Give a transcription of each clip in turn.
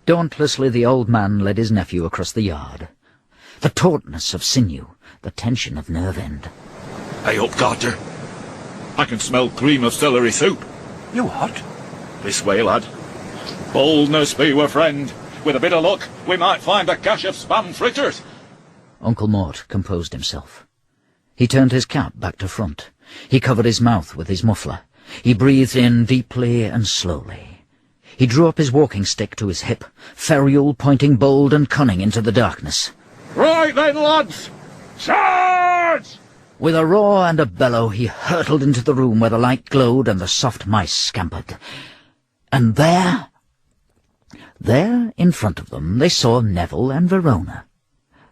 Dauntlessly the old man led his nephew across the yard. The tautness of sinew, the tension of nerve-end. Hey up, Carter. I can smell cream of celery soup. You what? This way, lad. Boldness be with friend. With a bit of luck, we might find a cache of spam fritters. Uncle Mort composed himself. He turned his cap back to front. He covered his mouth with his muffler. He breathed in deeply and slowly. He drew up his walking stick to his hip, ferrule pointing bold and cunning into the darkness. Right then, lads! Charge! With a roar and a bellow, he hurtled into the room where the light glowed and the soft mice scampered. And there in front of them, they saw Neville and Verona.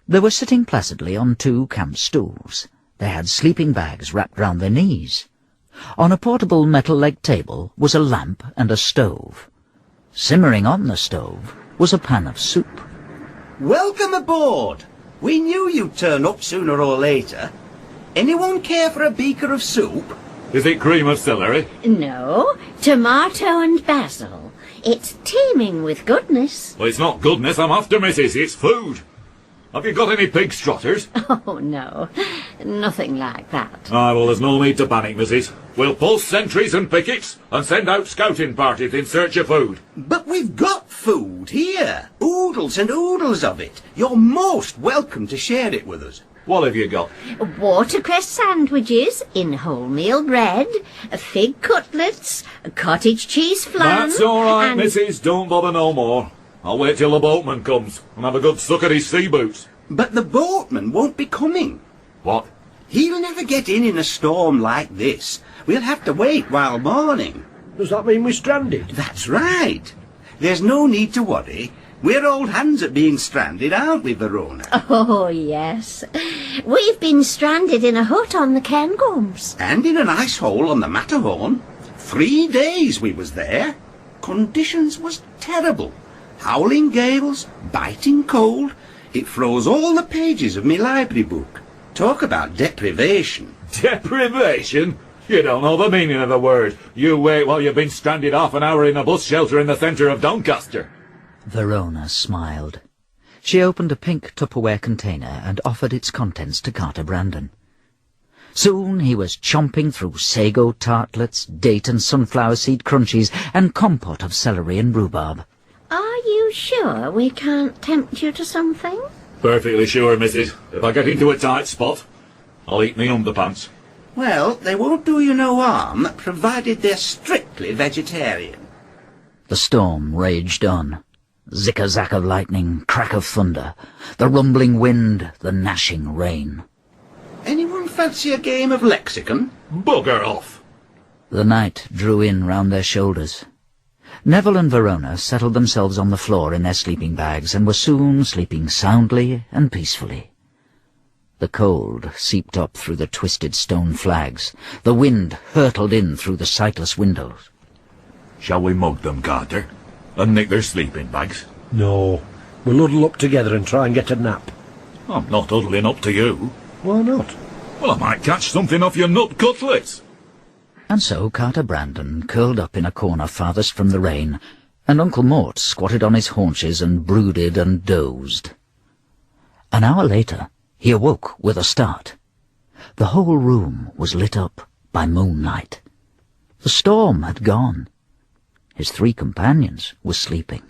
They were sitting placidly on 2 camp stools. They had sleeping bags wrapped round their knees. On a portable metal-legged table was a lamp and a stove. Simmering on the stove was a pan of soup. Welcome aboard! We knew you'd turn up sooner or later. Anyone care for a beaker of soup? Is it cream of celery? No, tomato and basil. It's teeming with goodness. Well, it's not goodness I'm after, missus. It's food. Have you got any pig strotters? Oh, no, nothing like that. Aye, well, there's no need to panic, missus. We'll post sentries and pickets and send out scouting parties in search of food. But we've got food here. Oodles and oodles of it. You're most welcome to share it with us. What have you got? Watercress sandwiches in wholemeal bread, fig cutlets, cottage cheese flan... That's all right, and... missus. Don't bother no more. I'll wait till the boatman comes and have a good suck at his sea boots. But the boatman won't be coming. What? He'll never get in a storm like this. We'll have to wait while morning. Does that mean we're stranded? That's right. There's no need to worry. We're old hands at being stranded, aren't we, Verona? Oh, yes. We've been stranded in a hut on the Cairngorms. And in an ice hole on the Matterhorn. 3 days we was there. Conditions was terrible. Howling gales, biting cold. It froze all the pages of me library book. Talk about deprivation. Deprivation? You don't know the meaning of the word. You wait while you've been stranded half an hour in a bus shelter in the centre of Doncaster. Verona smiled. She opened a pink Tupperware container and offered its contents to Carter Brandon. Soon he was chomping through sago tartlets, date and sunflower seed crunchies, and compote of celery and rhubarb. Are you sure we can't tempt you to something? Perfectly sure, missus. If I get into a tight spot, I'll eat me underpants. Well, they won't do you no harm, provided they're strictly vegetarian. The storm raged on. Zick-a-zack of lightning, crack of thunder, the rumbling wind, the gnashing rain. Anyone fancy a game of lexicon? Bugger off! The night drew in round their shoulders. Neville and Verona settled themselves on the floor in their sleeping bags and were soon sleeping soundly and peacefully. The cold seeped up through the twisted stone flags. The wind hurtled in through the sightless windows. Shall we mug them, Carter, and nick their sleeping bags? No. We'll huddle up together and try and get a nap. I'm not huddling up to you. Why not? Well, I might catch something off your nut cutlets. And so Carter Brandon curled up in a corner farthest from the rain, and Uncle Mort squatted on his haunches and brooded and dozed. An hour later, he awoke with a start. The whole room was lit up by moonlight. The storm had gone. His 3 companions were sleeping.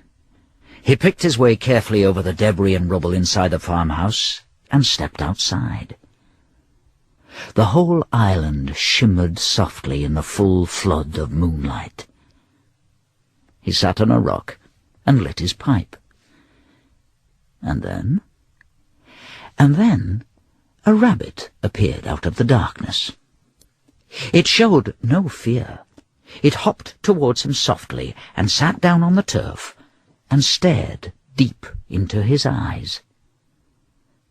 He picked his way carefully over the debris and rubble inside the farmhouse and stepped outside. The whole island shimmered softly in the full flood of moonlight. He sat on a rock and lit his pipe. And then a rabbit appeared out of the darkness. It showed no fear. It hopped towards him softly and sat down on the turf and stared deep into his eyes.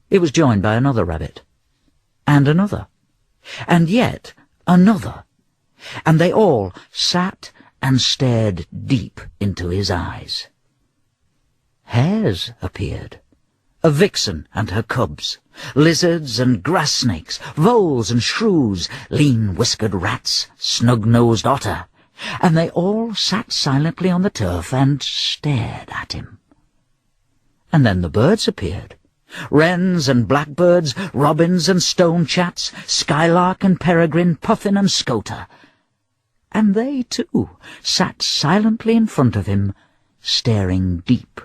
It was joined by another rabbit, and another, and yet another, and they all sat and stared deep into his eyes. Hares appeared, a vixen and her cubs, lizards and grass snakes, voles and shrews, lean-whiskered rats, snug-nosed otter, and they all sat silently on the turf and stared at him. And then the birds appeared. Wrens and blackbirds, robins and stonechats, skylark and peregrine, puffin and scoter. And they, too, sat silently in front of him, staring deep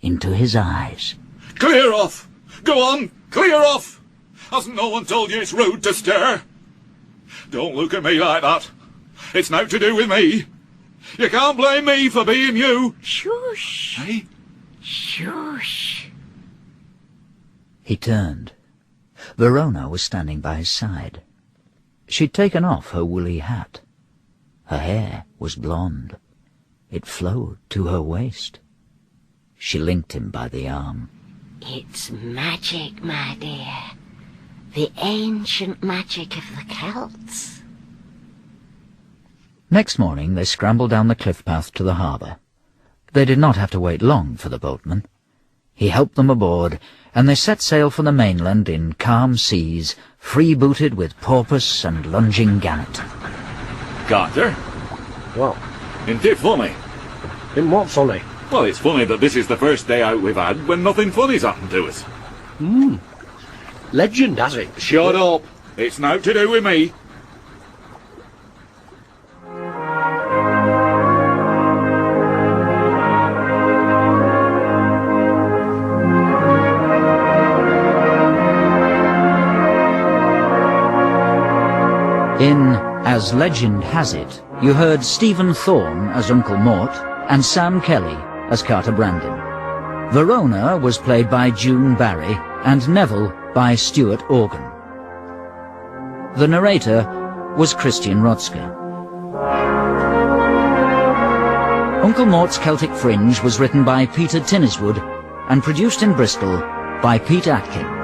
into his eyes. Clear off! Go on, clear off! Hasn't no one told you it's rude to stare? Don't look at me like that. It's nought to do with me. You can't blame me for being you. Shush. Hey? Shush. He turned. Verona was standing by his side. She'd taken off her woolly hat. Her hair was blonde. It flowed to her waist. She linked him by the arm. It's magic, my dear. The ancient magic of the Celts. Next morning they scrambled down the cliff path to the harbour. They did not have to wait long for the boatman. He helped them aboard, and they set sail for the mainland in calm seas, free-booted with porpoise and lunging gannet. Carter? What? Isn't it funny? In what funny? Well, it's funny that this is the first day out we've had when nothing funny's happened to us. Legend has it. Shut up. It's nought to do with me. In As Legend Has It, you heard Stephen Thorne as Uncle Mort and Sam Kelly as Carter Brandon. Verona was played by June Barry and Neville by Stuart Organ. The narrator was Christian Rotzke. Uncle Mort's Celtic Fringe was written by Peter Tinniswood and produced in Bristol by Pete Atkin.